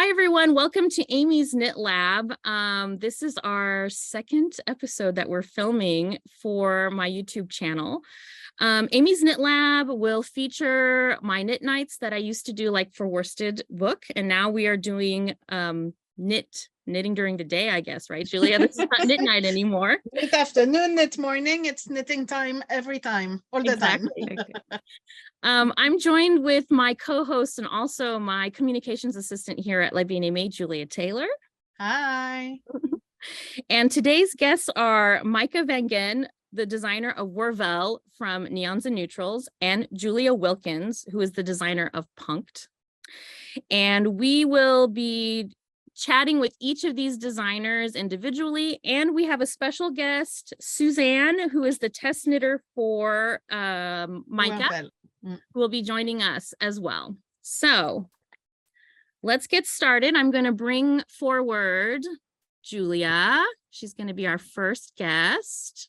Hi, everyone. Welcome to Amy's Knit Lab. This is our second episode that we're filming for my YouTube channel. Amy's Knit Lab will feature my knit nights that I used to do like for worsted book. And now we are doing knitting during the day, I guess, right, Julia? This is not knit night anymore. Knit afternoon, knit morning, it's knitting time every time, all the time. I'm joined with my co-host and also my communications assistant here at Aimée, Julia Taylor. Hi. And today's guests are Maaike van Geijn, the designer of Wervel from Neons and Neutrals, and Julia Wilkens, who is the designer of Punked. And we will be chatting with each of these designers individually, and we have a special guest, Suzanne, who is the test knitter for Maaike, who will be joining us as well. So let's get started. I'm going to bring forward Julia. She's going to be our first guest.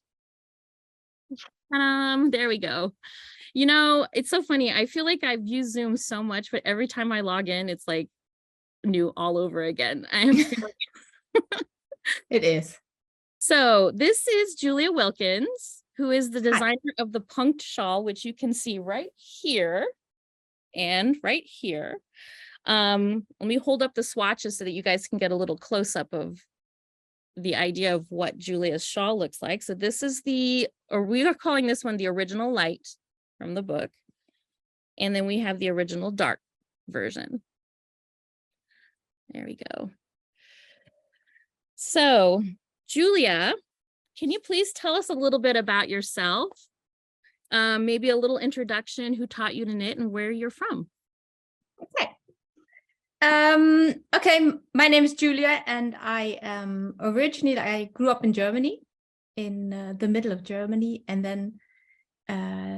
There we go. You know, it's so funny. I feel like I've used Zoom so much, but every time I log in, it's like new all over again. It is. So this is Julia Wilkens, who is the designer of the Punked shawl, which you can see right here and right here. Let me hold up the swatches so that you guys can get a little close-up of the idea of what Julia's shawl looks like. So this is we are calling this one the original light from the book. And then we have the original dark version. There we go. So, Julia, can you please tell us a little bit about yourself? Maybe a little introduction, who taught you to knit and where you're from? Okay. Okay, my name is Julia and I am I grew up in Germany, in the middle of Germany. And then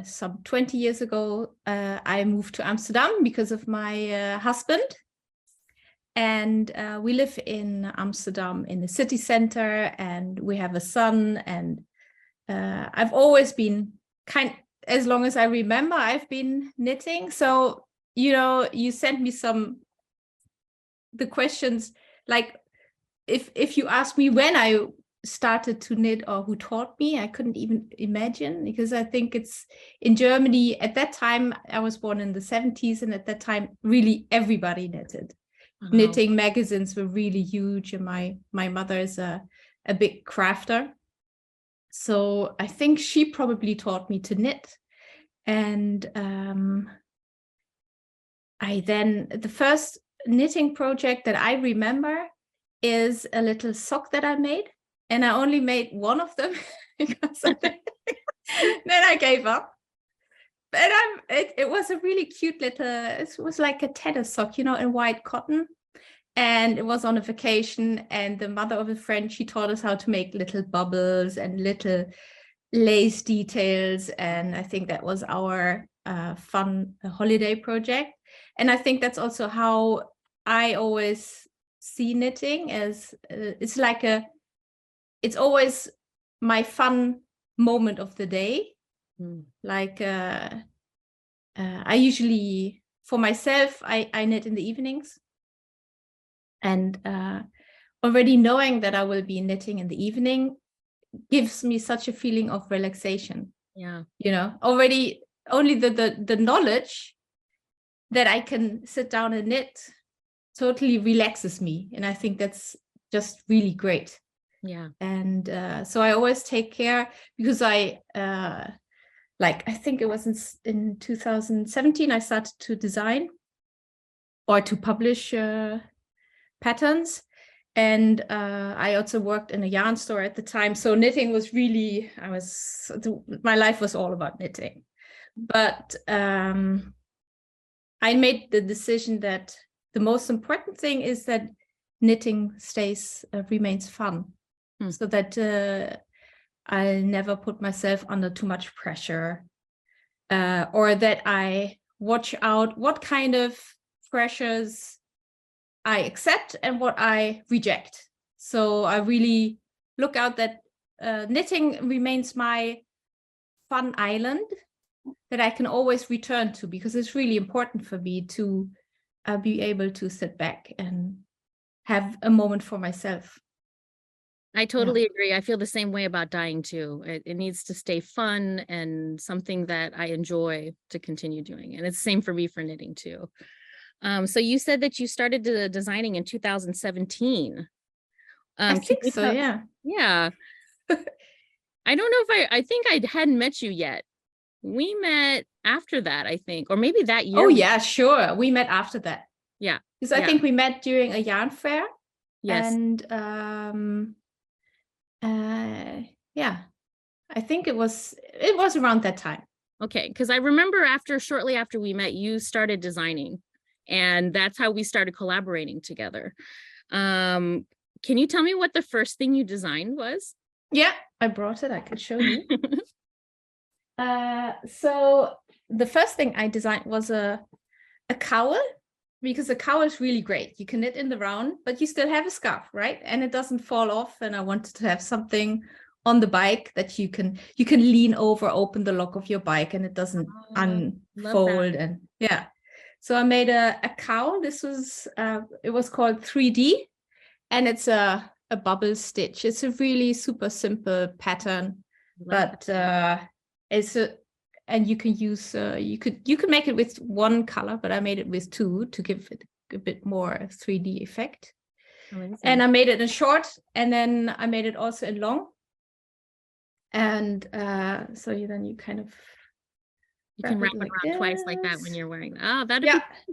some 20 years ago, I moved to Amsterdam because of my husband. And we live in Amsterdam in the city center, and we have a son. And I've always been as long as I remember, I've been knitting. So, you know, you sent me the questions, like if you ask me when I started to knit or who taught me, I couldn't even imagine, because I think it's in Germany at that time. I was born in the 70s, and at that time, really everybody knitted. Knitting magazines were really huge, and my mother is a big crafter, so I think she probably taught me to knit. And the first knitting project that I remember is a little sock that I made, and I only made one of them because then I gave up. But it was a really cute little, it was like a tennis sock, you know, in white cotton. And it was on a vacation, and the mother of a friend, she taught us how to make little bubbles and little lace details. And I think that was our fun holiday project. And I think that's also how I always see knitting, as it's always my fun moment of the day. Like I usually, for myself, I knit in the evenings, and already knowing that I will be knitting in the evening gives me such a feeling of relaxation. Yeah, you know, already only the knowledge that I can sit down and knit totally relaxes me, and I think that's just really great. Yeah. And so I always take care, because I think it was in 2017, I started to design or to publish patterns. And I also worked in a yarn store at the time. So knitting was really, my life was all about knitting. But I made the decision that the most important thing is that knitting remains fun. So that I'll never put myself under too much pressure, or that I watch out what kind of pressures I accept and what I reject. So I really look out that knitting remains my fun island that I can always return to, because it's really important for me to I'll be able to sit back and have a moment for myself. I totally agree. I feel the same way about dyeing too. It needs to stay fun and something that I enjoy to continue doing. And it's the same for me for knitting too. So you said that you started designing in 2017. I think so, yeah. Yeah. I don't know if I think I hadn't met you yet. We met after that, I think, or maybe that year. Oh yeah, sure. We met after that. Yeah. Because I think we met during a yarn fair. Yes. And yeah, I think it was around that time. Okay, because I remember shortly after we met, you started designing, and that's how we started collaborating together. Can you tell me what the first thing you designed was? Yeah, I brought it. I could show you. So the first thing I designed was a cowl, because a cowl is really great. You can knit in the round, but you still have a scarf, right? And it doesn't fall off. And I wanted to have something on the bike that you can lean over, open the lock of your bike, and it doesn't unfold. And yeah, so I made a cowl. This was it was called 3D, and it's a bubble stitch. It's a really super simple pattern, but and you can use you could make it with one color, but I made it with two to give it a bit more 3D effect. Amazing. And I made it in short, and then I made it also in long. And so then you kind of can wrap it around twice like that when you're wearing that. Oh, that'd be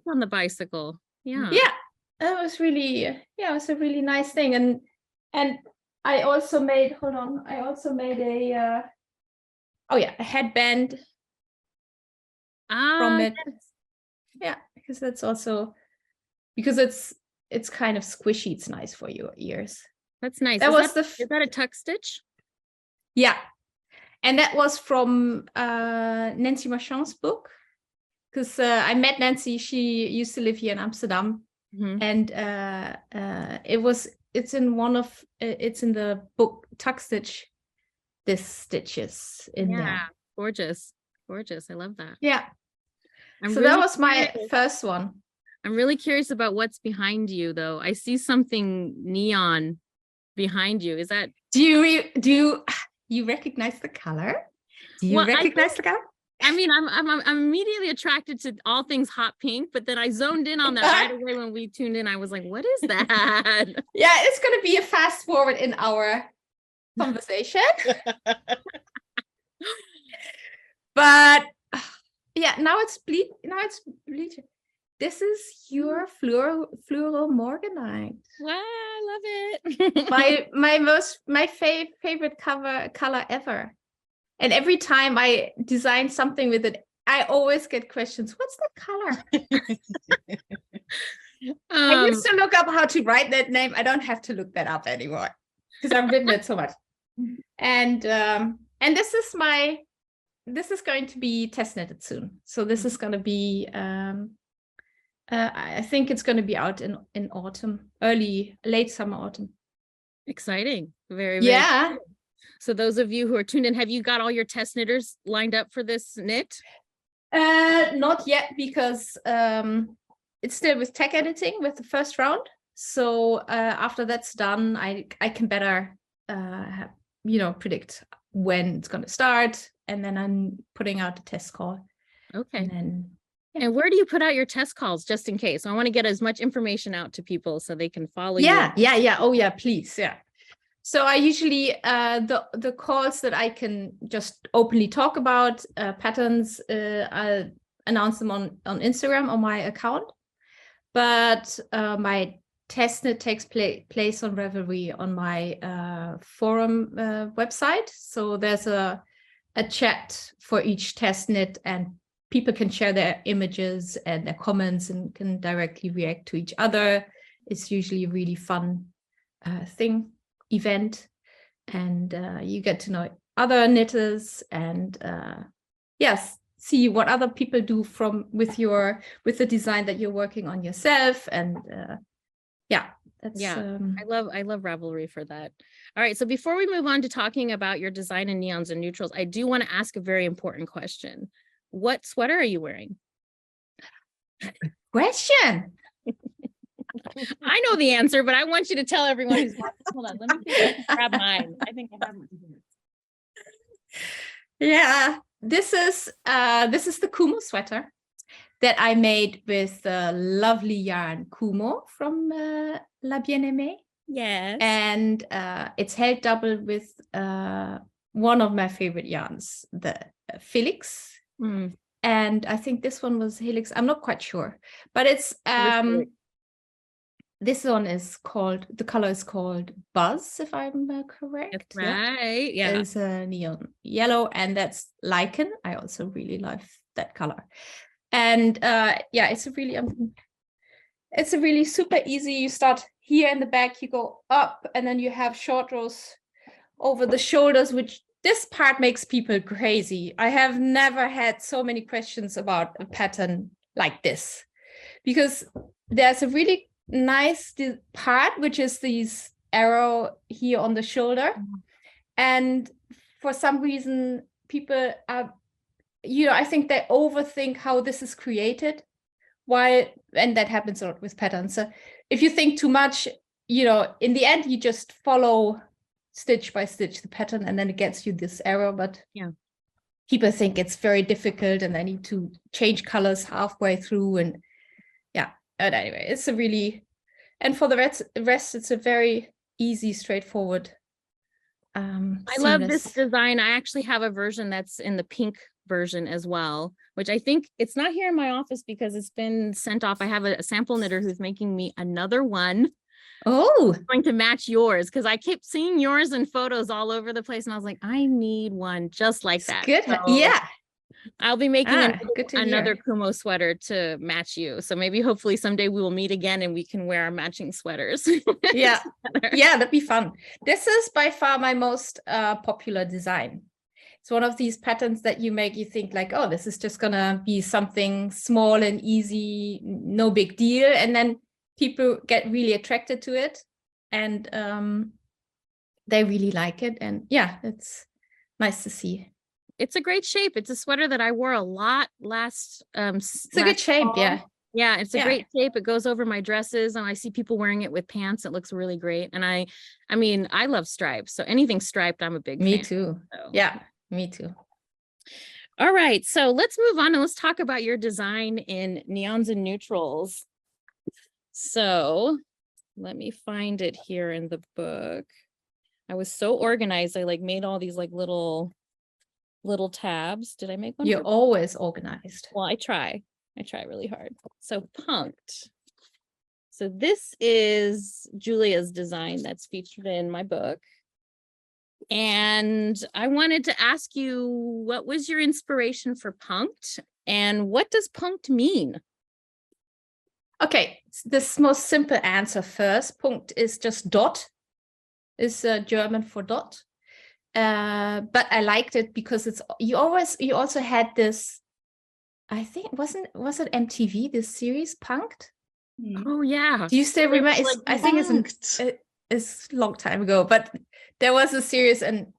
on the bicycle. Yeah. Yeah. It was really, it was a really nice thing. And I also made, a a headband from it. Yes. Yeah, because that's also, because it's kind of squishy. It's nice for your ears. That's nice. Is that a tuck stitch? Yeah. And that was from Nancy Marchand's book, because I met Nancy. She used to live here in Amsterdam. Mm-hmm. And it's in the book Tuck Stitch, this stitches in there. Gorgeous. I love that. Yeah. So that was my first one. I'm really curious about what's behind you though. I see something neon behind you. Is that, do you recognize the color? Do you recognize the color? I mean, I'm immediately attracted to all things hot pink, but then I zoned in on that right away when we tuned in. I was like, what is that? Yeah, it's going to be a fast forward in our conversation. But yeah, now it's bleaching. This is your fluoro morganite. Wow, I love it. my favorite color ever. And every time I design something with it, I always get questions. What's the color? I used to look up how to write that name. I don't have to look that up anymore because I've written it so much. And this is going to be test knitted soon. So this is going to be, I think it's going to be out in autumn, late summer, autumn. Exciting. Very, very exciting. So those of you who are tuned in, have you got all your test knitters lined up for this knit? Not yet, because it's still with tech editing with the first round. So after that's done, I can better predict when it's going to start, and then I'm putting out a test call. Okay. And where do you put out your test calls, just in case? I want to get as much information out to people so they can follow you. Yeah. Oh yeah, please. Yeah. So I usually, the calls that I can just openly talk about, patterns, I'll announce them on Instagram on my account. But my test knit takes place on Ravelry on my forum website. So there's a chat for each test knit, and people can share their images and their comments and can directly react to each other. It's usually a really fun event, and you get to know other knitters and see what other people do with the design that you're working on yourself. And I love Ravelry for that. All right, so before we move on to talking about your design in neons and neutrals, I do want to ask a very important question. What sweater are you wearing? Question. I know the answer, but I want you to tell everyone who's watching. Hold on, let me see if I can grab mine. I think I have it here. Yeah, this is the Kumo sweater that I made with lovely yarn Kumo from La Bien-Aimée. Yes. And it's held double with one of my favorite yarns, the Felix. Mm. And I think this one was Helix. I'm not quite sure, but it's this one is called, the color is called Buzz, if I'm correct. That's right. Yeah. It's a neon yellow, and that's lichen. I also really love that color. And yeah, it's a really super easy. You start here in the back, you go up, and then you have short rows over the shoulders, which this part makes people crazy. I have never had so many questions about a pattern like this, because there's a really nice part, which is these arrow here on the shoulder. And for some reason, people are, I think they overthink how this is created. And that happens a lot with patterns. So if you think too much, in the end, you just follow stitch by stitch the pattern, and then it gets you this arrow. But yeah, people think it's very difficult, and they need to change colors halfway through. And yeah, but anyway, it's a really, and for the rest, it's a very easy, straightforward. I love this design. I actually have a version that's in the pink version as well, which I think it's not here in my office because it's been sent off. I have a sample knitter who's making me another one. Oh, going to match yours, because I kept seeing yours in photos all over the place, and I was like, I need one just like that. Good. So yeah, I'll be making another hear. Kumo sweater to match you. So maybe hopefully someday we will meet again and we can wear our matching sweaters. Yeah. Yeah, that'd be fun. This is by far my most popular design. It's one of these patterns that you make, you think like, oh, this is just gonna be something small and easy, no big deal. And then people get really attracted to it, and they really like it. And yeah, it's nice to see. It's a great shape. It's a sweater that I wore a lot last. It's a good shape, yeah. Yeah, it's a great shape. It goes over my dresses, and I see people wearing it with pants. It looks really great. And I mean, I love stripes, so anything striped, I'm a big fan. Me too. So. Yeah, me too. All right, so let's move on and let's talk about your design in neons and neutrals. So let me find it here in the book. I was so organized. I made all these little tabs. Did I make one? You're always organized. Well, I try really hard. So punked. So this is Julia's design that's featured in my book. And I wanted to ask you, what was your inspiration for punked, and what does punked mean? Okay, this most simple answer first. Punkt is just dot, is German for dot. But I liked it because you also had this, I think, was it MTV, this series, Punked? Oh yeah. Do you still remember? I think it's a long time ago, but there was a series, and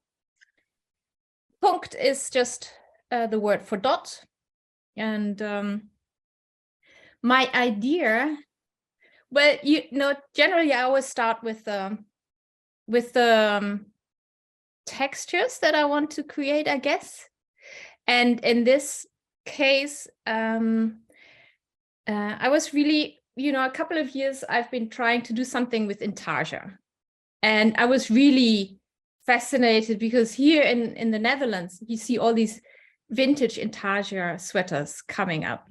Punkt is just the word for dot. And my idea, well, generally I always start with the textures that I want to create, I guess. And in this case, I was really, a couple of years I've been trying to do something with intarsia. And I was really fascinated because here in the Netherlands, you see all these vintage intarsia sweaters coming up,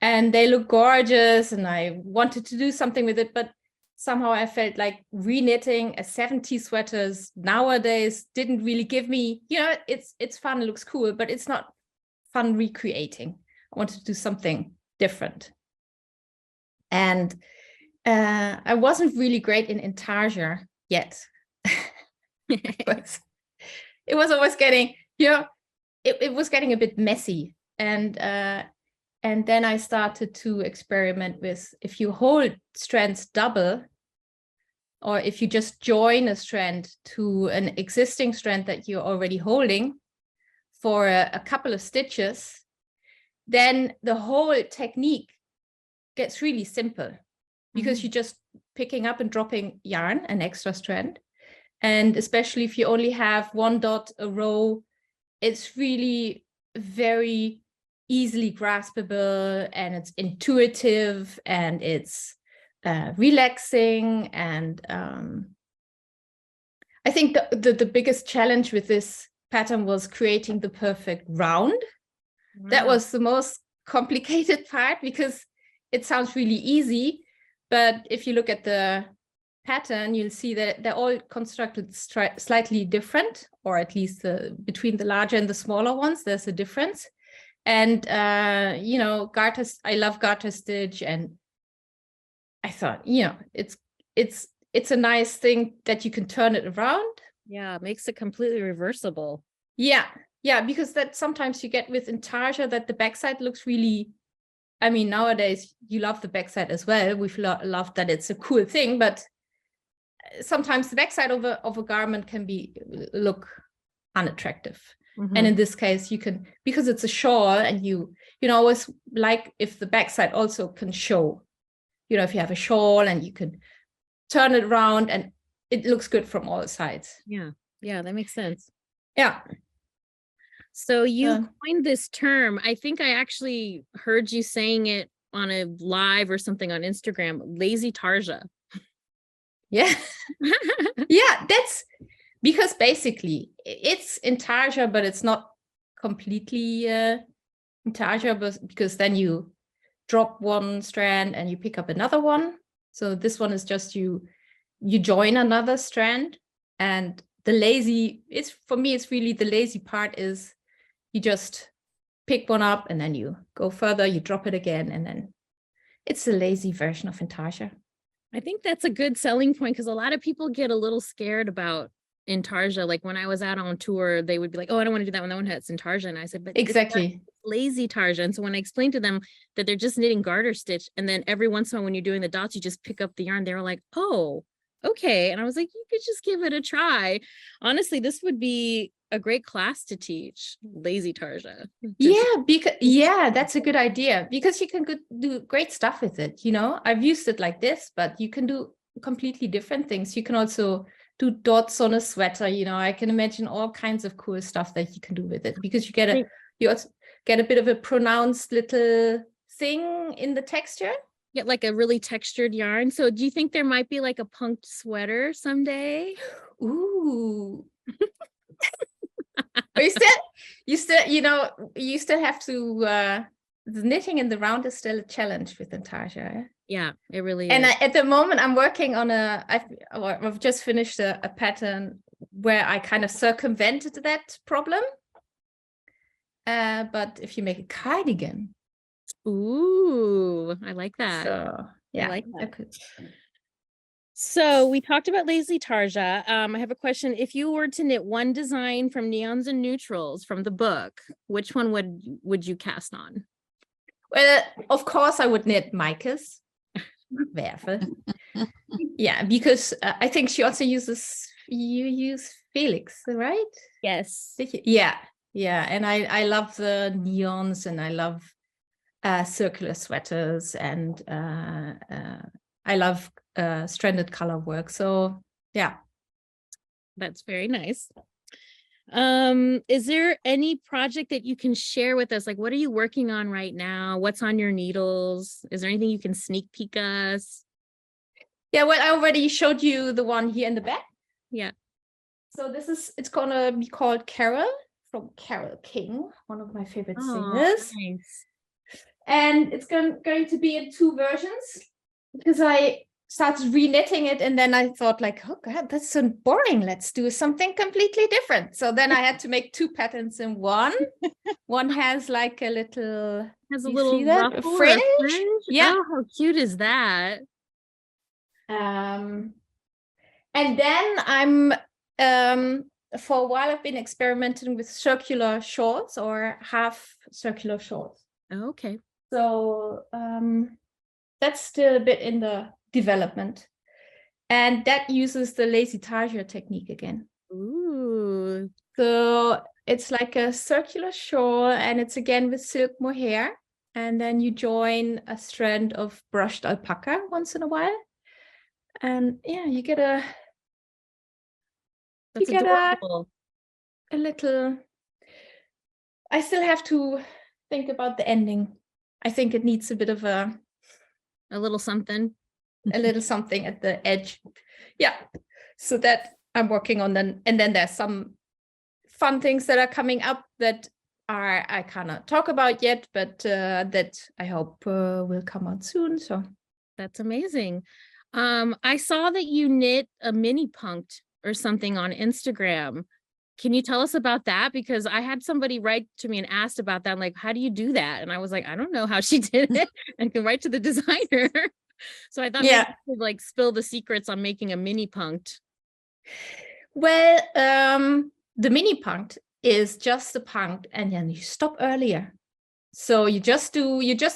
and they look gorgeous, and I wanted to do something with it, but somehow I felt like reknitting a 70s sweaters nowadays didn't really give me, it's fun, it looks cool, but it's not fun recreating. I wanted to do something different. And I wasn't really great in intarsia yet. It was always getting, it was getting a bit messy. And then I started to experiment with, if you hold strands double, or if you just join a strand to an existing strand that you're already holding for a couple of stitches, then the whole technique gets really simple. because you're just picking up and dropping yarn, an extra strand. And especially if you only have one dot a row, it's really very easily graspable, and it's intuitive, and it's relaxing. And I think the biggest challenge with this pattern was creating the perfect round. Wow. That was the most complicated part, because it sounds really easy, but if you look at the pattern, you'll see that they're all constructed slightly different, or at least between the larger and the smaller ones, there's a difference. And you know, garter, I love garter stitch, and I thought, you know, it's a nice thing that you can turn it around. Yeah, it makes it completely reversible. Yeah, because that sometimes you get with intarsia that the backside looks really, I mean, nowadays you love the backside as well. We've loved that it's a cool thing, but sometimes the backside of a garment can look unattractive. And in this case, you can, because it's a shawl, and you know, always like if the backside also can show, you know, if you have a shawl and you can turn it around and it looks good from all sides. Yeah, that makes sense. Yeah. So you coined this term. I think I actually heard you saying it on a live or something on Instagram, lazy tarsia. Yeah. Yeah, that's because basically it's intarsia, but it's not completely intarsia, because then you drop one strand and you pick up another one. So this one is just you join another strand. And the lazy, for me, it's really the lazy part is you just pick one up and then you go further, you drop it again, and then it's the lazy version of intarsia. I think that's a good selling point, because a lot of people get a little scared about intarsia. Like when I was out on tour, they would be like, oh, I don't want to do that one. That one has intarsia. And I said, but exactly, it's lazy tarsia. And so when I explained to them that they're just knitting garter stitch, and then every once in a while when you're doing the dots, you just pick up the yarn, they were like, oh, okay. And I was like, you could just give it a try. Honestly, this would be a great class to teach lazy tarsia. Yeah, that's a good idea, because you can do great stuff with it. You know, I've used it like this, but you can do completely different things. You can also do dots on a sweater. You know, I can imagine all kinds of cool stuff that you can do with it, because you also get a bit of a pronounced little thing in the texture. Get like a really textured yarn. So do you think there might be like a punked sweater someday? Ooh. you still have to the knitting in the round is still a challenge with intarsia. Yeah, it really is. And at the moment I'm working on I've just finished a pattern where I kind of circumvented that problem. But if you make a cardigan. Ooh, I like that. So yeah, I like that. So we talked about lazy tarsia. I have a question. If you were to knit one design from Neons and Neutrals from the book, which one would you cast on? Well, of course I would knit Maaike's Wervel. Yeah, because I think she also you use Felix, right? Yes. Yeah, and I love the neons, and I love circular sweaters, and I love stranded color work. So yeah, that's very nice. Is there any project that you can share with us? Like, what are you working on right now? What's on your needles? Is there anything you can sneak peek us? Yeah, well, I already showed you the one here in the back. Yeah. So it's gonna be called Carol, from Carole King, one of my favorite singers. Nice. And it's going to be in two versions, because I started re-knitting it, and then I thought, like, oh god, that's so boring, let's do something completely different. So then I had to make two patterns in one. One has like a little ruffle fringe. Yeah. Oh, how cute is that? And then I'm for a while I've been experimenting with circular shorts or half circular shorts. Oh, okay. So that's still a bit in the development, and that uses the lazy tarsia technique again. Ooh. So it's like a circular shawl, and it's again with silk mohair, and then you join a strand of brushed alpaca once in a while. And yeah, you get a That's you get adorable. a little. I still have to think about the ending. I think it needs a bit of a little something. A little something at the edge. Yeah. So that I'm working on then. And then there's some fun things that are coming up that I cannot talk about yet, but that I hope will come out soon. So that's amazing. I saw that you knit a mini punked or something on Instagram. Can you tell us about that? Because I had somebody write to me and asked about that. Like, how do you do that? And I was like, I don't know how she did it. And can write to the designer. So I thought maybe you could like spill the secrets on making a mini punked. Well, the mini punked is just a punked, and then you stop earlier. So you just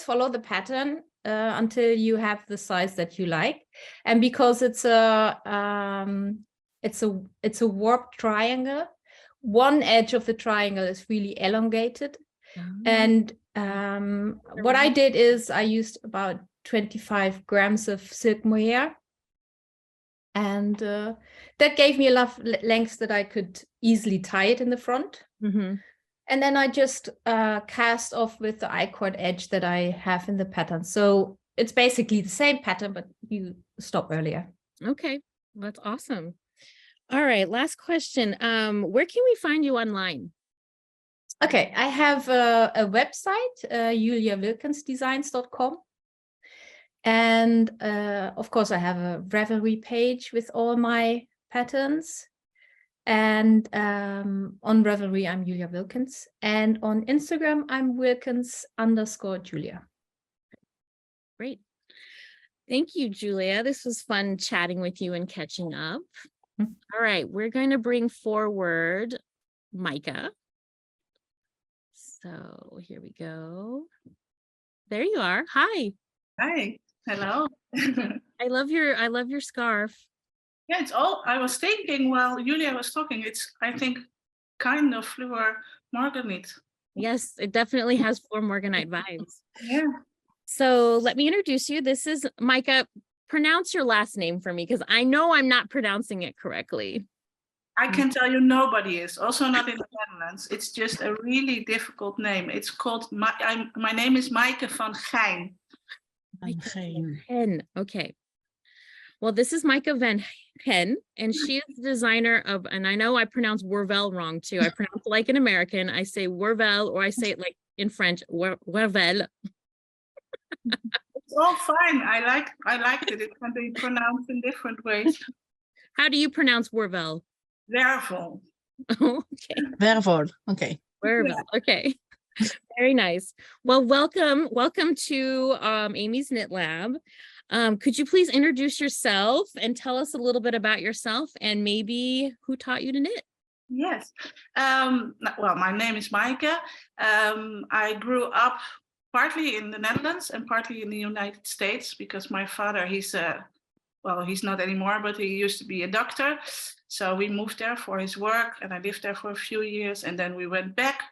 follow the pattern until you have the size that you like. And because it's a warped triangle, one edge of the triangle is really elongated. And what I did is I used about 25 grams of silk mohair, and that gave me enough length that I could easily tie it in the front. Mm-hmm. And then I just cast off with the Aliquot edge that I have in the pattern. So it's basically the same pattern, but you stop earlier. Okay, that's awesome. All right, last question. Where can we find you online? Okay, I have a website, juliawilkensdesigns.com. And of course, I have a Ravelry page with all my patterns. And on Ravelry, I'm Julia Wilkens. And on Instagram, I'm Wilkens_Julia. Great. Thank you, Julia. This was fun chatting with you and catching up. Mm-hmm. All right, we're going to bring forward Maaike. So here we go. There you are. Hi. Hi. Hello. I love your scarf. Yeah, it's all. I was thinking while Julia was talking. It's, I think, kind of fleur morganite. Yes, it definitely has fleur morganite vibes. Yeah. So let me introduce you. This is Maaike. Pronounce your last name for me, because I know I'm not pronouncing it correctly. I can tell you nobody is, also not in the Netherlands. It's just a really difficult name. It's called, my name is Maaike van Geijn. Okay. Well, this is Maaike van Geijn, and she is the designer of, and I know I pronounce Wervel wrong too. I pronounce it like an American. I say Wervel, or I say it like in French, Wervel. It's all fine. I liked it. It can be pronounced in different ways. How do you pronounce Wervel? Wervel. Okay. Wervel. Okay. Wervel. Okay. Very nice. Well, welcome to Amy's Knit Lab. Could you please introduce yourself and tell us a little bit about yourself and maybe who taught you to knit? Yes. Well, my name is Maaike. I grew up partly in the Netherlands and partly in the United States because my father, he's not anymore, but he used to be a doctor. So we moved there for his work, and I lived there for a few years, and then we went back.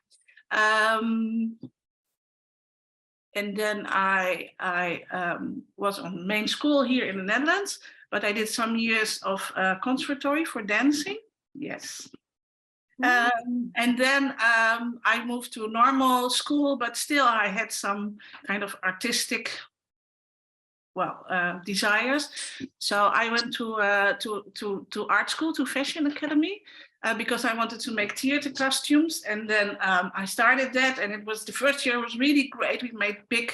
And then I was on main school here in the Netherlands, but I did some years of conservatory for dancing. Yes. And then I moved to normal school, but still I had some kind of artistic, desires. So I went to art school, to fashion academy, because I wanted to make theater costumes. And then I started that, and the first year was really great. We made big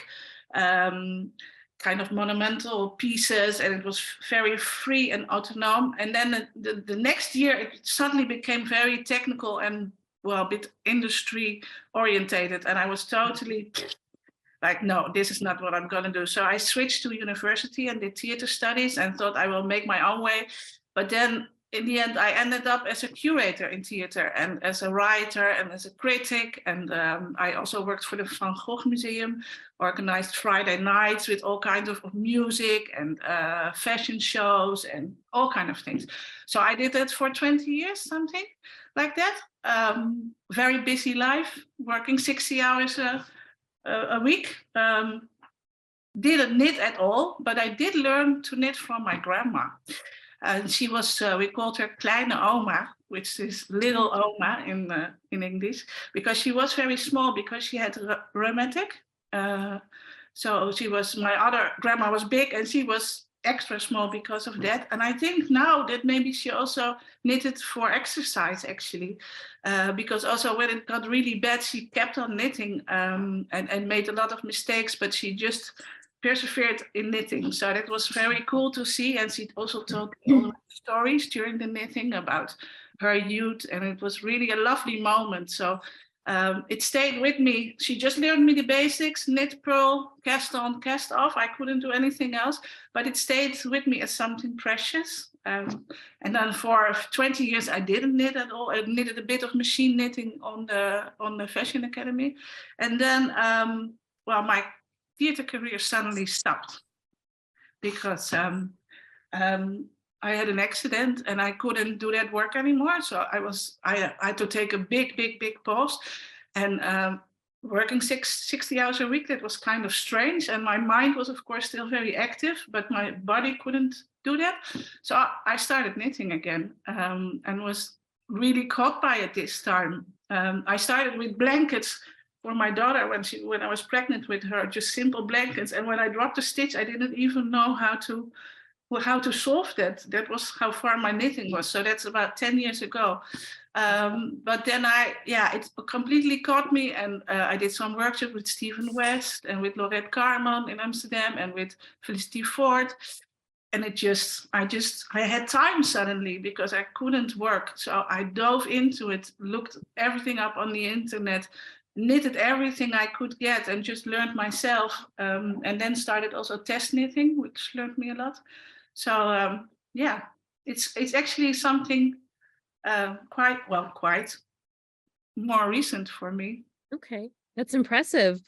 kind of monumental pieces, and it was very free and autonomous. And then the next year, it suddenly became very technical and a bit industry orientated. And I was totally like, no, this is not what I'm going to do. So I switched to university and did theater studies and thought I will make my own way. But then in the end, I ended up as a curator in theater and as a writer and as a critic. And I also worked for the Van Gogh Museum, organized Friday nights with all kinds of music and fashion shows and all kinds of things. So I did that for 20 years, something like that. Very busy life, working 60 hours a week. Didn't knit at all, but I did learn to knit from my grandma. And she was, we called her Kleine Oma, which is little Oma in English, because she was very small because she had rheumatic. So she was, my other grandma was big and she was extra small because of that. And I think now that maybe she also knitted for exercise actually, because also when it got really bad, she kept on knitting and made a lot of mistakes, but she just persevered in knitting. So that was very cool to see. And she also told me all stories during the knitting about her youth. And it was really a lovely moment. So it stayed with me. She just learned me the basics, knit, purl, cast on, cast off. I couldn't do anything else, but it stayed with me as something precious. And then for 20 years, I didn't knit at all. I knitted a bit of machine knitting on the Fashion Academy. And then, well, my theater career suddenly stopped because I had an accident and I couldn't do that work anymore. So I had to take a big pause, and working 60 hours a week, that was kind of strange. And my mind was, of course, still very active, but my body couldn't do that. So I started knitting again and was really caught by it this time. I started with blankets for my daughter when I was pregnant with her, just simple blankets. And when I dropped a stitch, I didn't even know how to solve that. That was how far my knitting was. So that's about 10 years ago. But then it completely caught me, and I did some workshops with Stephen West and with Laurette Carman in Amsterdam and with Felicity Ford. And I had time suddenly because I couldn't work. So I dove into it, looked everything up on the internet, knitted everything I could get and just learned myself, and then started also test knitting, which learned me a lot. So it's actually something quite more recent for me. Okay, that's impressive.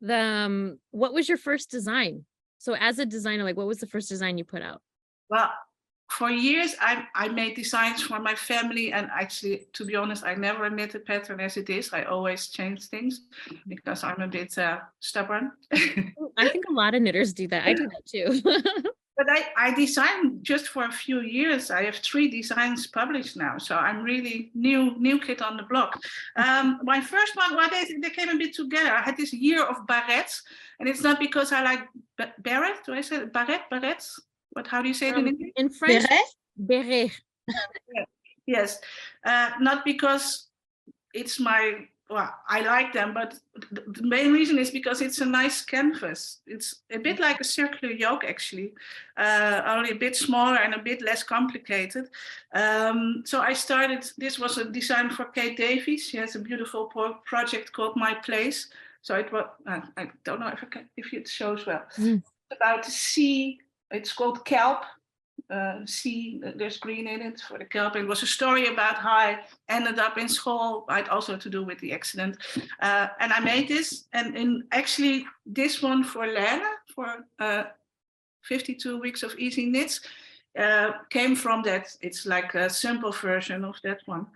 What was your first design? So as a designer, like, what was the first design you put out? Well, for years, I made designs for my family, and actually, to be honest, I never knit a pattern as it is. I always change things because I'm a bit stubborn. I think a lot of knitters do that. I do that too. But I designed just for a few years. I have 3 designs published now, so I'm really new kid on the block. My first one, they came a bit together. I had this year of barrettes, and it's not because I like barrette. Do I say barrettes? How do you say it in English? In French, beret. Yes, not because it's I like them, but the main reason is because it's a nice canvas. It's a bit like a circular yoke, actually, only a bit smaller and a bit less complicated. So I started, this was a design for Kate Davies. She has a beautiful project called My Place. So it was, I don't know if it shows well. It's about the sea. It's called Kelp. Sea, there's green in it for the kelp. It was a story about how I ended up in school, but also to do with the accident. And I made this, and actually this one for Lena, for 52 weeks of easy knits, came from that. It's like a simple version of that one.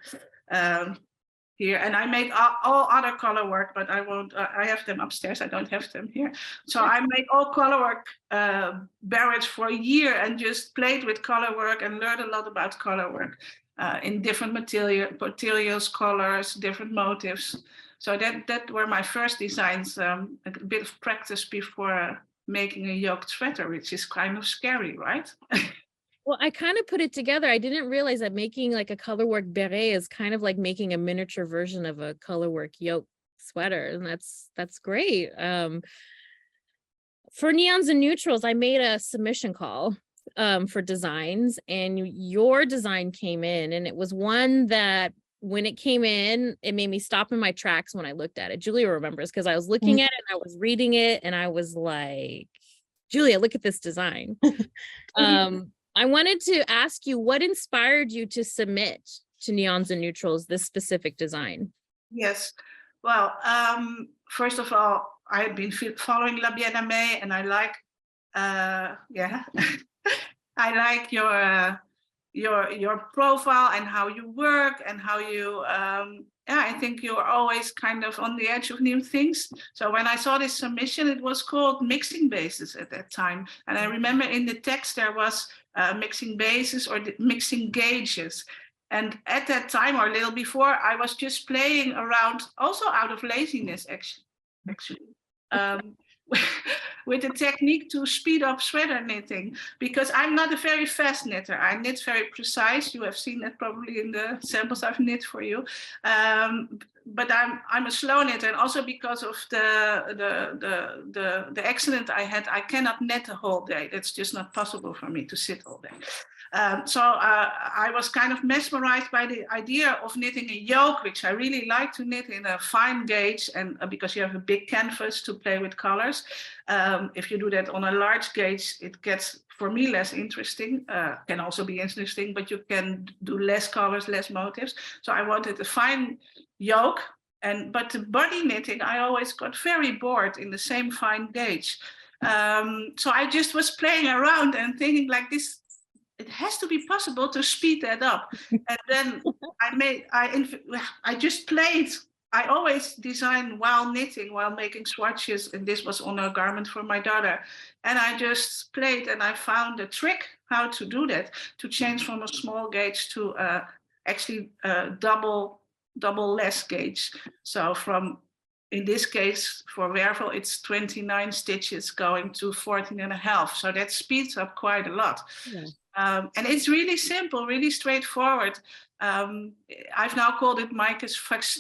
Here, and I made all other color work, but I won't. I have them upstairs. I don't have them here. So I made all color work barrettes for a year and just played with color work and learned a lot about color work in different materials, colors, different motifs. So that were my first designs. A bit of practice before making a yoked sweater, which is kind of scary, right? Well, I kind of put it together. I didn't realize that making like a colorwork beret is kind of like making a miniature version of a colorwork yoke sweater. And that's great. For Neons and Neutrals, I made a submission call for designs, and your design came in, and it was one that when it came in, it made me stop in my tracks when I looked at it. Julia remembers, because I was looking at it and I was reading it and I was like, Julia, look at this design. I wanted to ask you, what inspired you to submit to Neons and Neutrals this specific design? Yes, well, first of all, I had been following La Bien Aimée, and I like, I like your profile and how you work and how you I think you're always kind of on the edge of new things. So when I saw this submission, it was called mixing bases at that time, and I remember in the text there was mixing bases or mixing gauges. And at that time, or a little before, I was just playing around, also out of laziness, actually, with a technique to speed up sweater knitting, because I'm not a very fast knitter. I knit very precise. You have seen that probably in the samples I've knit for you. But I'm a slow knitter, and also because of the accident I had, I cannot knit the whole day. That's just not possible for me to sit all day. So I was kind of mesmerized by the idea of knitting a yoke, which I really like to knit in a fine gauge, and because you have a big canvas to play with colors. If you do that on a large gauge, it gets, for me, less interesting. Can also be interesting, but you can do less colors, less motifs. So I wanted a fine yoke, but the body knitting, I always got very bored in the same fine gauge. So I just was playing around and thinking like this, it has to be possible to speed that up. And then I just played. I always design while knitting, while making swatches, and this was on a garment for my daughter. And I just played, and I found a trick how to do that, to change from a small gauge to actually double less gauge. So from, in this case, for wervel, it's 29 stitches going to 14.5. So that speeds up quite a lot. Yeah. And it's really simple, really straightforward. I've now called it Maaike's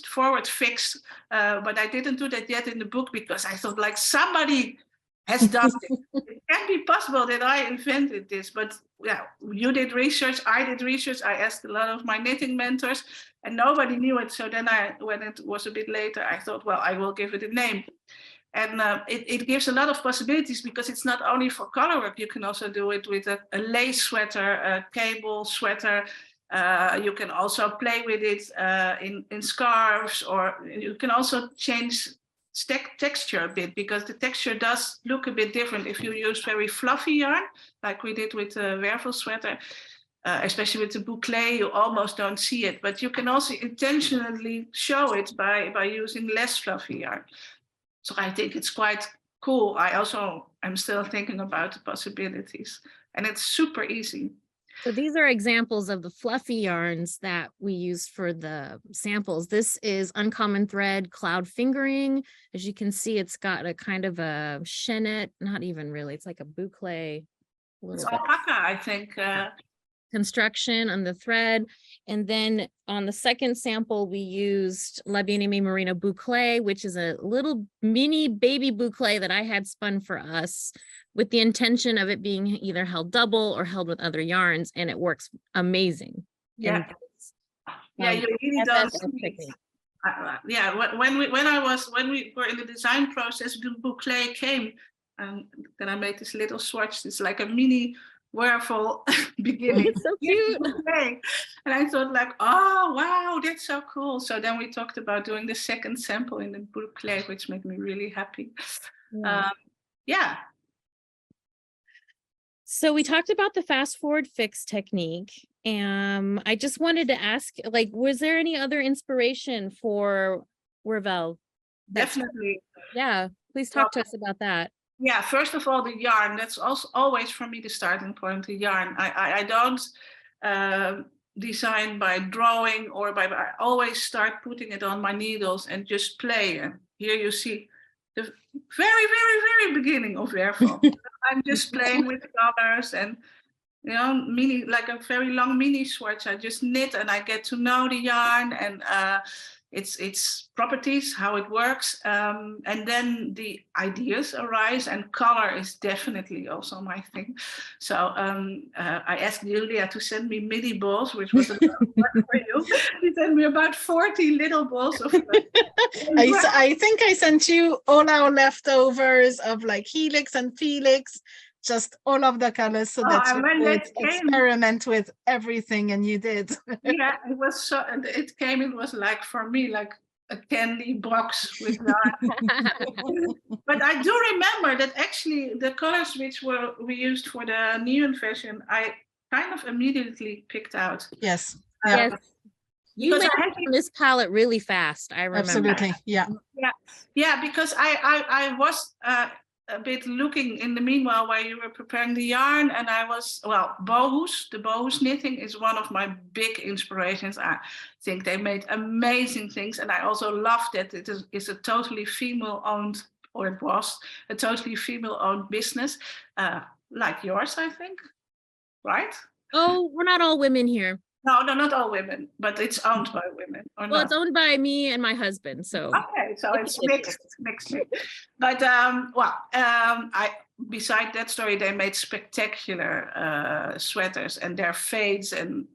forward fix, but I didn't do that yet in the book because I thought like somebody has done it. It can't be possible that I invented this, but yeah, you did research, I did research, I asked a lot of my knitting mentors and nobody knew it. So then when it was a bit later, I thought, well, I will give it a name. And it gives a lot of possibilities because it's not only for color work. You can also do it with a lace sweater, a cable sweater. You can also play with it in scarves, or you can also change texture a bit because the texture does look a bit different if you use very fluffy yarn, like we did with the wervel sweater. Especially with the boucle, you almost don't see it, but you can also intentionally show it by using less fluffy yarn. So I think it's quite cool. I'm still thinking about the possibilities, and it's super easy. So these are examples of the fluffy yarns that we use for the samples. This is Uncommon Thread Cloud Fingering. As you can see, it's got a kind of a chaînette, not even really, it's like a boucle. It's alpaca, I think. Construction on the thread. And then on the second sample, we used La Bien-Aimée Merino Boucle, which is a little mini baby boucle that I had spun for us with the intention of it being either held double or held with other yarns, and it works amazing. Yeah, you really don't. Yeah, when we were in the design process, the boucle came, and then I made this little swatch. It's like a mini wervel beginning. It's so cute. And I thought like, oh wow, that's so cool. So then we talked about doing the second sample in the boucle, which made me really happy. Yeah. So we talked about the fast forward fix technique. I just wanted to ask, like, was there any other inspiration for wervel? Definitely. Yeah, please talk to us about that. Yeah, first of all, the yarn. That's also always for me the starting point, the yarn. I don't design by drawing or I always start putting it on my needles and just play. And here you see the very, very, very beginning of wervel. I'm just playing with colors and, you know, like a very long mini swatch. I just knit and I get to know the yarn and its properties, how it works, and then the ideas arise, and color is definitely also my thing. So I asked Julia to send me mini balls, which was a lot of work for you. She sent me about 40 little balls of I think I sent you all our leftovers of like helix and felix, just all of the colors, so that you could experiment with everything, and you did. Yeah, it was so. It came. It was like for me like a candy box with yarn. But I do remember that actually the colors which we used for the neon version, I kind of immediately picked out. Yes. Yes. You Because made this palette really fast. I remember. Absolutely. Yeah. Yeah, because I was a bit looking in the meanwhile while you were preparing the yarn, and I was, well, bohus. The bohus knitting is one of my big inspirations. I think they made amazing things, and I also love that it is a totally female-owned, or it was a totally female-owned business, like yours, I think, right? Oh, we're not all women here. No, not all women, but it's owned by women. Or Well, not? it's owned by me and my husband, so. Okay, so it's mixed. But beside that story, they made spectacular sweaters, and their fades, and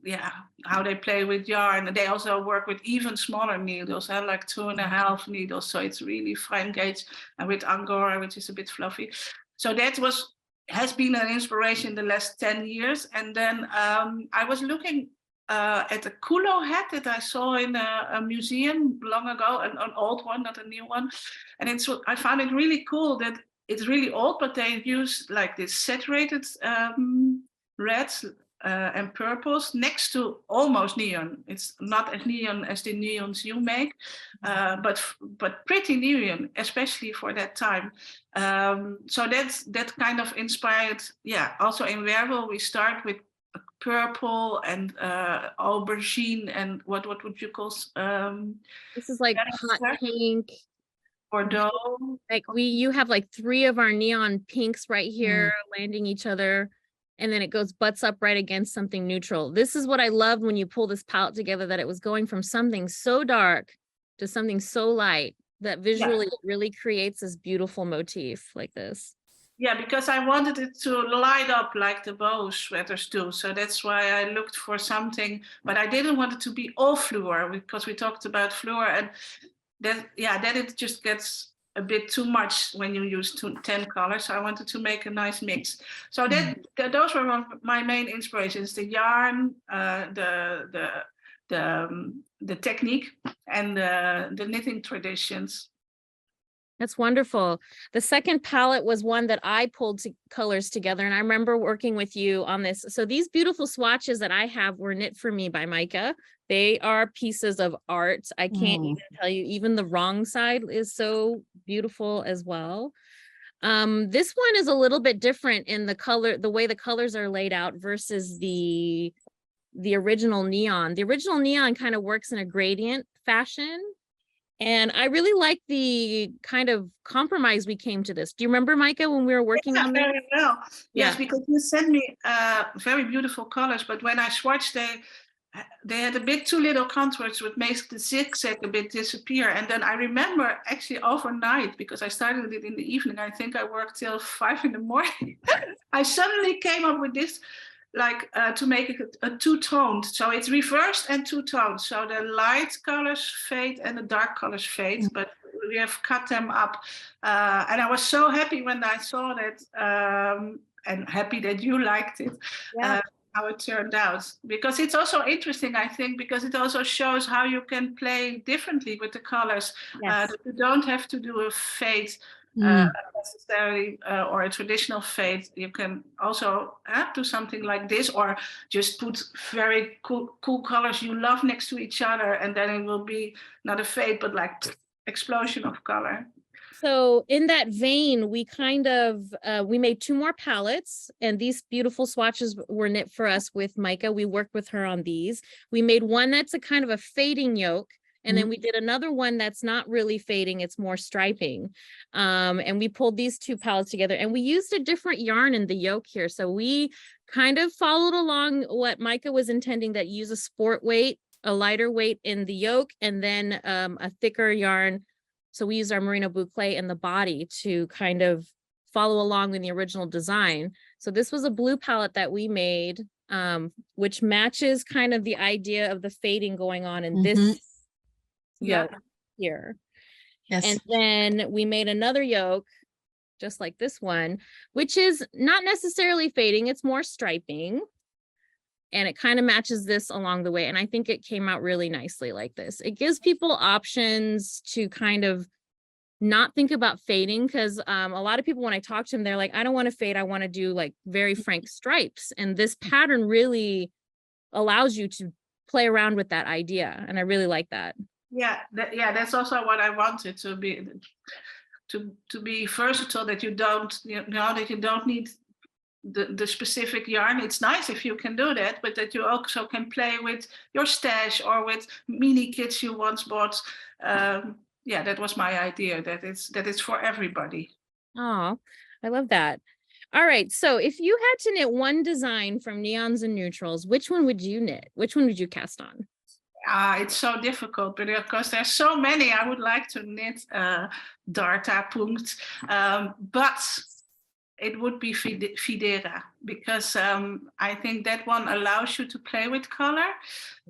how they play with yarn. And they also work with even smaller needles, like 2.5 needles. So it's really fine gauge, and with Angora, which is a bit fluffy. So that has been an inspiration the last 10 years. And then I was looking at a culo hat that I saw in a museum long ago, an old one, not a new one. And I found it really cool that it's really old, but they use like this saturated reds and purples next to almost neon. It's not as neon as the neons you make, but pretty neon, especially for that time. So that kind of inspired, also in Wervel, we start with purple and aubergine, and what would you call this is like hot pink, Bordeaux. Like you have like 3 of our neon pinks right here landing each other, and then it goes butts up right against something neutral. This is what I loved when you pull this palette together, that it was going from something so dark to something so light that visually it really creates this beautiful motif like this. Yeah, because I wanted it to light up like the bow sweaters do. So that's why I looked for something, but I didn't want it to be all fluor, because we talked about fluor, and then it just gets a bit too much when you use 10 colors. So I wanted to make a nice mix. So those were my main inspirations: the yarn, the technique, and the knitting traditions. That's wonderful. The second palette was one that I pulled colors together, and I remember working with you on this. So these beautiful swatches that I have were knit for me by Maaike. They are pieces of art. I can't even tell you, even the wrong side is so beautiful as well. This one is a little bit different in the color, the way the colors are laid out versus the original neon. The original neon kind of works in a gradient fashion. And I really like the kind of compromise we came to this. Do you remember, Maaike, when we were working on this? Very well. Yes, because you sent me very beautiful colors, but when I swatched, they had a bit too little contours, which makes the zigzag a bit disappear. And then I remember actually overnight, because I started it in the evening, I think I worked till 5 in the morning. I suddenly came up with this, like to make it a two-toned. So it's reversed and two-toned. So the light colors fade and the dark colors fade, but we have cut them up. And I was so happy when I saw that, and happy that you liked it, how it turned out. Because it's also interesting, I think, because it also shows how you can play differently with the colors. That you don't have to do a fade necessarily, or a traditional fade. You can also do something like this, or just put very cool colors you love next to each other, and then it will be not a fade, but like explosion of color. So in that vein, we kind of, we made 2 more palettes, and these beautiful swatches were knit for us with Maaike. We worked with her on these. We made one that's a kind of a fading yoke. And then we did another one that's not really fading, it's more striping. And we pulled these 2 palettes together, and we used a different yarn in the yoke here. So we kind of followed along what Maaike was intending, that use a sport weight, a lighter weight in the yoke, and then a thicker yarn. So we used our merino boucle in the body to kind of follow along in the original design. So this was a blue palette that we made, which matches kind of the idea of the fading going on in this yoke here. Yes. And then we made another yoke just like this one, which is not necessarily fading, it's more striping, and it kind of matches this along the way. And I think it came out really nicely like this. It gives people options to kind of not think about fading, because a lot of people, when I talk to them, they're like, I don't want to fade, I want to do like very frank stripes. And this pattern really allows you to play around with that idea, and I really like that. Yeah, that's also what I wanted to be, to be versatile, that you don't, that you don't need the specific yarn. It's nice if you can do that, but that you also can play with your stash or with mini kits you once bought. Yeah, that was my idea, that it's for everybody. Oh, I love that. All right, so if you had to knit one design from Neons and Neutrals, which one would you knit? Which one would you cast on? It's so difficult, but because there's so many, I would like to knit Darta Punkt, but it would be Fidera, because I think that one allows you to play with color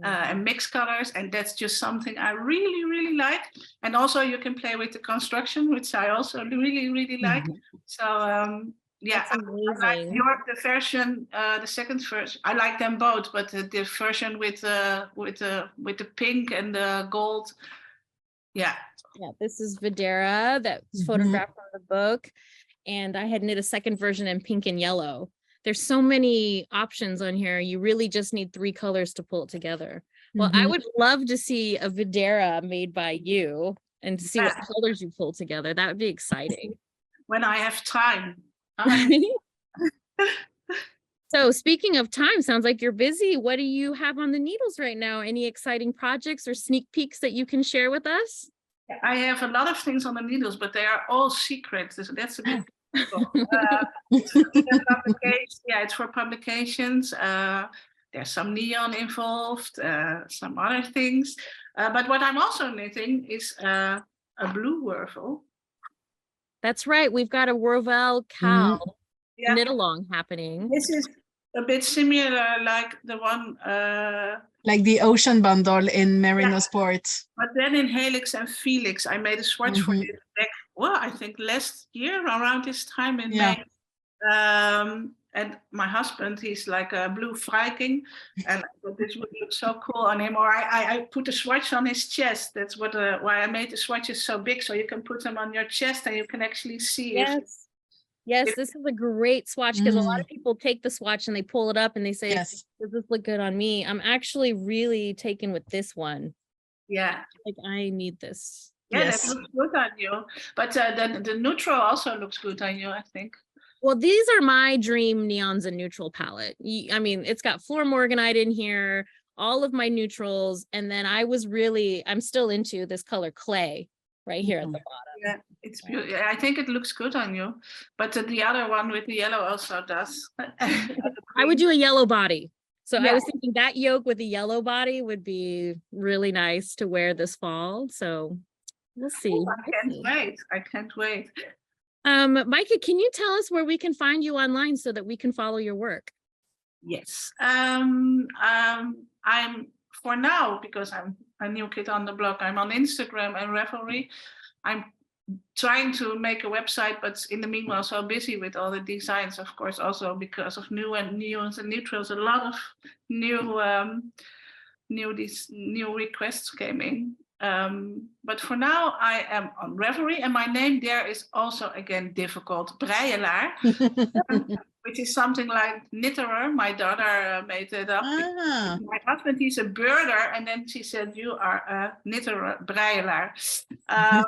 and mix colors, and that's just something I really, really like. And also you can play with the construction, which I also really, really like. So yeah, I like the version, the second version. I like them both, but the version with the pink and the gold. Yeah. Yeah, this is Videra, that's photographed from the book. And I had knit a second version in pink and yellow. There's so many options on here. You really just need 3 colors to pull it together. Well, I would love to see a Videra made by you and to see what colors you pull together. That would be exciting. When I have time. So speaking of time, sounds like you're busy. What do you have on the needles right now? Any exciting projects or sneak peeks that you can share with us? I have a lot of things on the needles, but they are all secret. So that's a bit it's for publications. There's some neon involved, some other things. But what I'm also knitting is a blue Wurvel. That's right. We've got a Wurvel cowl knit along happening. This is a bit similar, like the one like the ocean bundle in Merino Sport. But then in Helix and Felix, I made a swatch for this back, well, I think last year around this time in May. And my husband, he's like a blue Viking, and I thought this would look so cool on him. Or I put a swatch on his chest. That's what why I made the swatches so big, so you can put them on your chest and you can actually see. Yes, this is a great swatch, because a lot of people take the swatch and they pull it up and they say, does this look good on me? I'm actually really taken with this one. Yeah. Like, I need this. Yeah, that looks good on you. But the neutral also looks good on you, I think. Well, these are my dream Neons and Neutral palette. I mean, it's got Floor Morganite in here, all of my neutrals, and then I'm still into this color Clay right here at the bottom. Yeah, it's beautiful. I think it looks good on you, but the other one with the yellow also does. I would do a yellow body. So I was thinking that yoke with a yellow body would be really nice to wear this fall. So we'll see. Oh, I can't wait. Maaike, can you tell us where we can find you online so that we can follow your work? Yes. I'm for now, because I'm a new kid on the block, I'm on Instagram and Ravelry. I'm trying to make a website, but in the meanwhile, so busy with all the designs, of course, also because of neons and neutrals, a lot of new requests came in. But for now, I am on Ravelry, and my name there is also again difficult, Breielaar, which is something like knitterer. My daughter made it up. My husband, he's a birder, and then she said, "You are a knitterer, Breielaar." I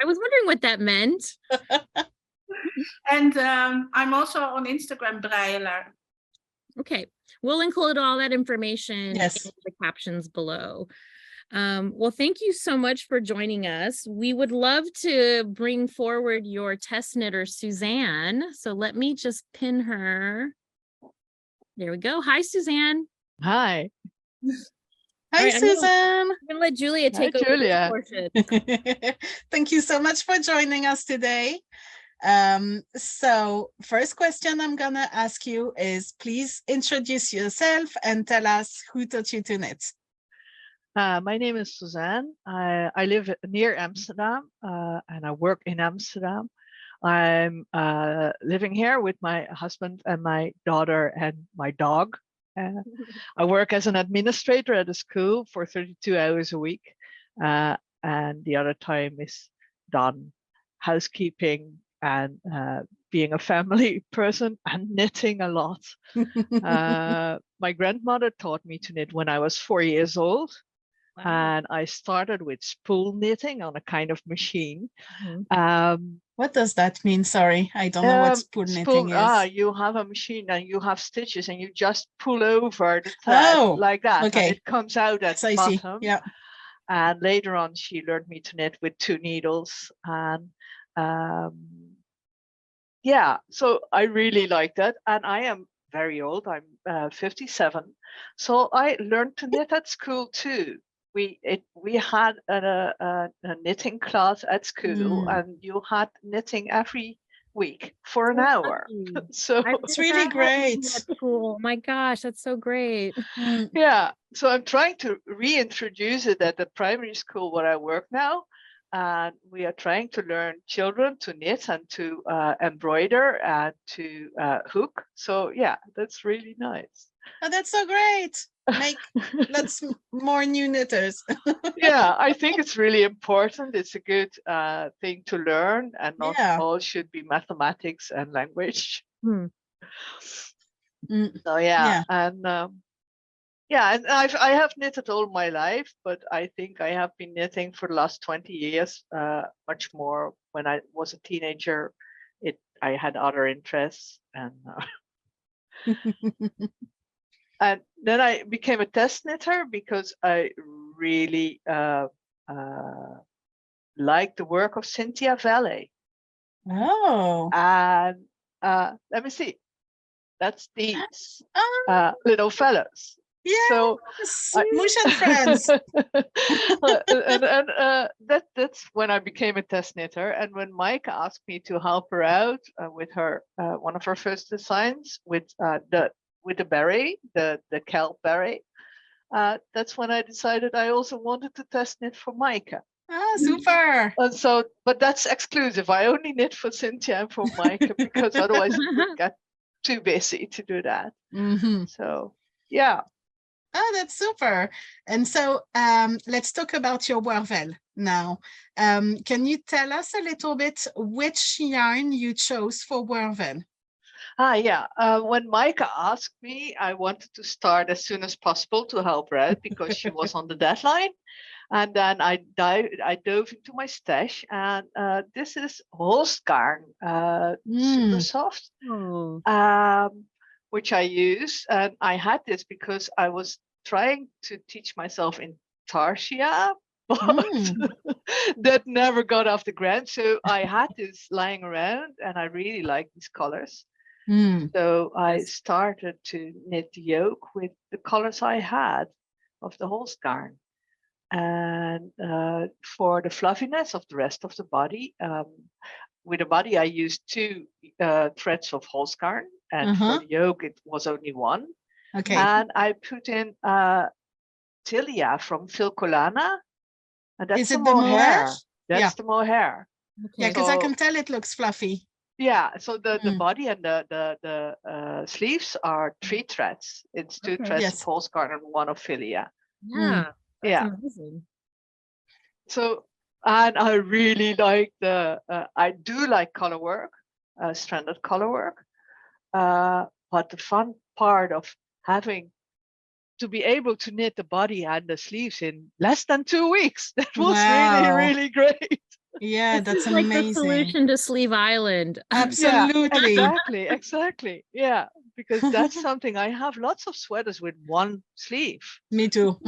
was wondering what that meant. And I'm also on Instagram, Breielaar. Okay, we'll include all that information in the captions below. Well, thank you so much for joining us. We would love to bring forward your test knitter, Suzanne. So let me just pin her. There we go. Hi, Suzanne. Hi. Hi, Suzanne. I'm gonna let Julia take over this portion. Thank you so much for joining us today. So first question I'm gonna ask you is, please introduce yourself and tell us who taught you to knit. My name is Suzanne. I live near Amsterdam and I work in Amsterdam. I'm living here with my husband and my daughter and my dog. I work as an administrator at a school for 32 hours a week. And the other time is done housekeeping and being a family person and knitting a lot. My grandmother taught me to knit when I was 4 years old. Wow. And I started with spool knitting on a kind of machine. What does that mean? Sorry, I don't know what spool knitting is. You have a machine and you have stitches and you just pull over the thread like that. Okay. And it comes out at the bottom. Yeah. And later on, she learned me to knit with 2 needles. And yeah, so I really like that. And I am very old. I'm 57. So I learned to knit at school too. We had a knitting class at school, and you had knitting every week for an hour. So it's really great. Cool. My gosh, that's so great. Yeah. So I'm trying to reintroduce it at the primary school where I work now. And we are trying to learn children to knit and to embroider and to hook. So yeah, that's really nice. Oh, that's so great. Make lots more new knitters. Yeah, I think it's really important. It's a good thing to learn, and not all should be mathematics and language. So yeah. And and I have knitted all my life, but I think I have been knitting for the last 20 years, much more. When I was a teenager, I had other interests, and and then I became a test knitter because I really like the work of Cynthia Valley. Oh. And let me see. That's these little fellows. Yeah. So Mush and friends. and that's when I became a test knitter. And when Maaike asked me to help her out with her one of her first designs with the beret, the kelp beret, that's when I decided I also wanted to test knit for Maaike. Ah, super. And so, but that's exclusive. I only knit for Cynthia and for Maaike because otherwise it would get too busy to do that. So yeah. Oh, that's super. And so let's talk about your Wervel now. Can you tell us a little bit which yarn you chose for Wervel? Yeah. When Maaike asked me, I wanted to start as soon as possible to help her out because she was on the deadline. And then I dove into my stash, and this is Holstgarn, super soft, which I use. And I had this because I was trying to teach myself intarsia, but that never got off the ground. So I had this lying around, and I really like these colors. So I started to knit the yoke with the colors I had of the Holstgarn. And for the fluffiness of the rest of the body, with the body I used 2 threads of Holstgarn, and for the yoke it was only 1. Okay. And I put in Tilia from Filcolana, and that's the mohair. That's the mohair. Okay. Yeah, because I can tell it looks fluffy. Yeah, so the body and the sleeves are 3 threads. It's 2 threads of Holstgarn and 1 of Filia. Yeah. That's amazing. So, and I really like I do like color work, stranded color work. But the fun part of having to be able to knit the body and the sleeves in less than 2 weeks, that was really, really great. Yeah, that's like amazing. the solution to Sleeve Island. Absolutely. Yeah, exactly. Yeah, because that's something. I have lots of sweaters with 1 sleeve. Me too.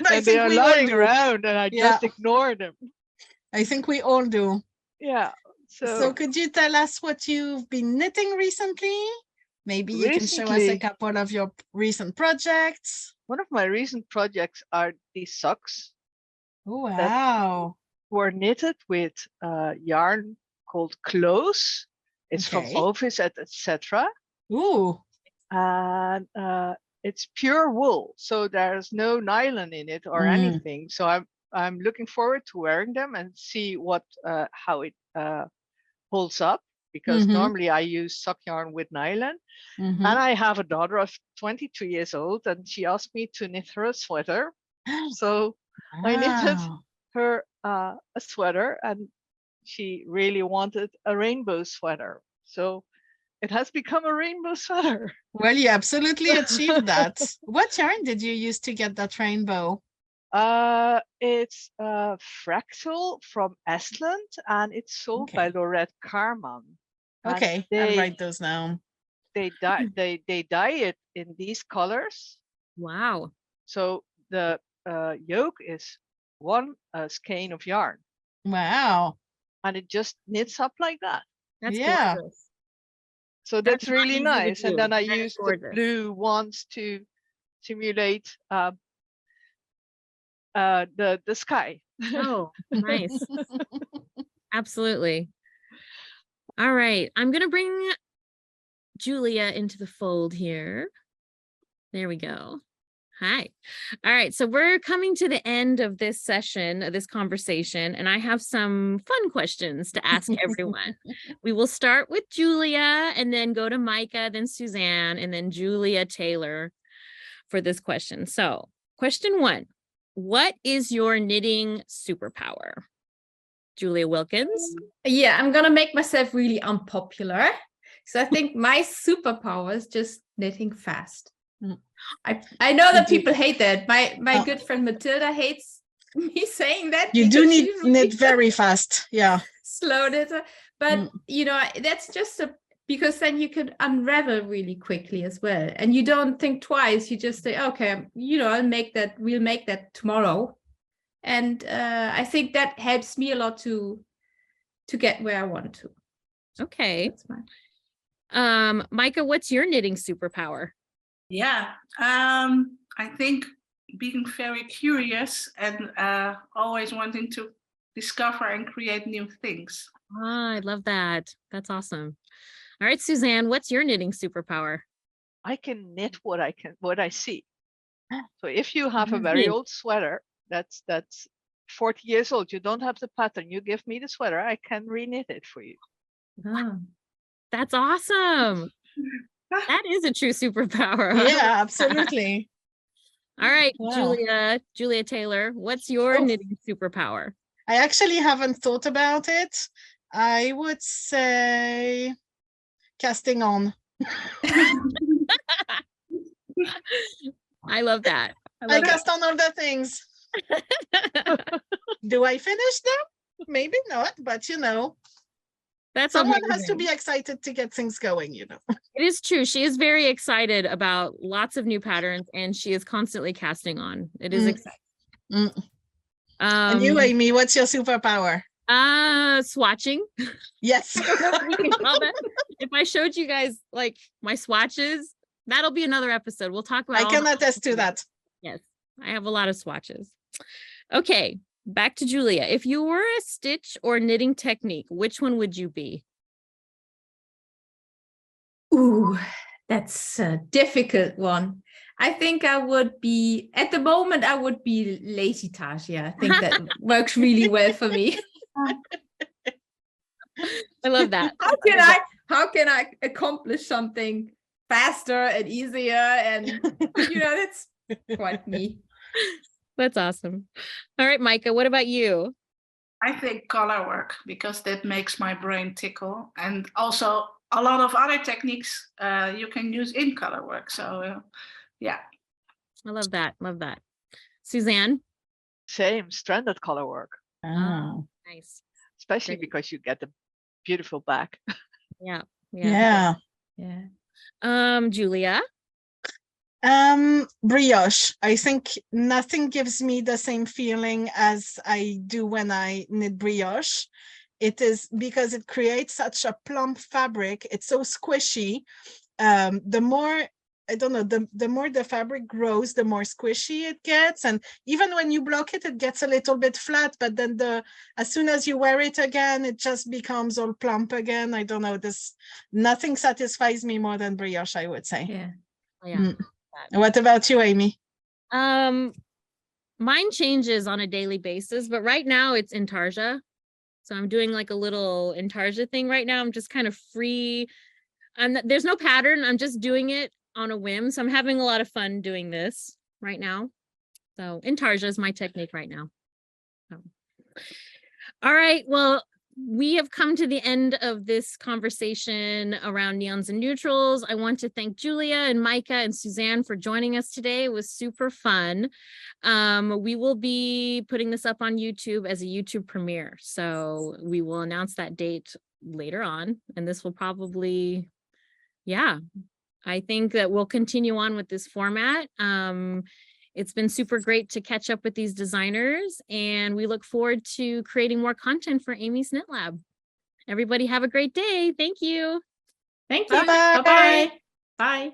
And they are lying around and I just ignore them. I think we all do. Yeah. So could you tell us what you've been knitting recently? Maybe you can show us a couple of your recent projects. One of my recent projects are these socks. Oh, wow. Were knitted with yarn called close. It's from Ovis, etc. Ooh. And it's pure wool, so there's no nylon in it or anything. So I'm looking forward to wearing them and see what how it holds up, because normally I use sock yarn with nylon. And I have a daughter of 22 years old, and she asked me to knit her a sweater. So I knitted her a sweater, and she really wanted a rainbow sweater. So it has become a rainbow sweater. Well, you absolutely achieved that. What yarn did you use to get that rainbow? It's Fractal from Estland, and it's sold by Lorette Carman. Okay, I'll write those down. They dye it in these colors. Wow. So the yoke is one skein of yarn. Wow. And it just knits up like that. That's gorgeous. So that's really nice. And then I use the blue ones to simulate the sky. Oh, nice. Absolutely. All right. I'm going to bring Julia into the fold here. There we go. Hi. All right. So we're coming to the end of this session, this conversation, and I have some fun questions to ask everyone. We will start with Julia and then go to Maaike, then Suzanne, and then Julia Taylor for this question. So question 1, what is your knitting superpower? Julia Wilkens? Yeah, I'm going to make myself really unpopular. So I think my superpower is just knitting fast. I know that people hate that. My good friend Matilda hates me saying that. You do need knit very fast. Yeah. Slow knitter. But you know, that's just because then you can unravel really quickly as well. And you don't think twice. You just say, okay, you know, we'll make that tomorrow. And I think that helps me a lot to get where I want to. Okay. That's fine. Maaike, what's your knitting superpower? Yeah, I think being very curious and always wanting to discover and create new things. I love that. That's awesome. All right, Suzanne, what's your knitting superpower? I can knit what I see. So if you have a very old sweater that's 40 years old, you don't have the pattern, you give me the sweater, I can reknit it for you. Oh, that's awesome. That is a true superpower. Yeah, absolutely. All right, wow. Julia Taylor, what's your knitting superpower? I actually haven't thought about it. I would say casting on. I love that. I cast on all the things. Do I finish them? Maybe not, but you know. That's someone has to be excited to get things going, you know. It is true. She is very excited about lots of new patterns and she is constantly casting on. It is exciting. And you, Aimée, what's your superpower? Swatching. Yes. If I showed you guys like my swatches, that'll be another episode. We'll talk about I can attest to that. Yes, I have a lot of swatches. Okay. Back to Julia. If you were a stitch or knitting technique, which one would you be? Ooh, that's a difficult one. I think I would be, at the moment, I would be lazy Tasia. I think that works really well for me. I love that. How can I accomplish something faster and easier? And, you know, that's quite me. That's awesome. All right, Maaike, what about you? I think color work, because that makes my brain tickle. And also a lot of other techniques you can use in color work. So yeah. I love that. Love that. Suzanne? Same, stranded color work. Oh, nice. Especially because you get the beautiful back. Yeah. Julia? Brioche. I think nothing gives me the same feeling as I do when I knit brioche. It is because it creates such a plump fabric. It's so squishy. The more, I don't know, the more the fabric grows, the more squishy it gets. And even when you block it, it gets a little bit flat, but then as soon as you wear it again, it just becomes all plump again. I don't know, nothing satisfies me more than brioche, I would say. Yeah. Yeah. What about you, Aimée? Mine changes on a daily basis, but right now it's intarsia. So I'm doing like a little intarsia thing right now. I'm just kind of free. There's no pattern. I'm just doing it on a whim. So I'm having a lot of fun doing this right now. So intarsia is my technique right now. So. All right. Well, we have come to the end of this conversation around neons and neutrals. I want to thank Julia and Maaike and Suzanne for joining us today. It was super fun. We will be putting this up on YouTube as a YouTube premiere. So we will announce that date later on. And this will probably, yeah, I think that we'll continue on with this format. It's been super great to catch up with these designers, and we look forward to creating more content for Amy's Knit Lab. Everybody have a great day. Thank you. Thank you. Bye-bye. Bye-bye. Bye.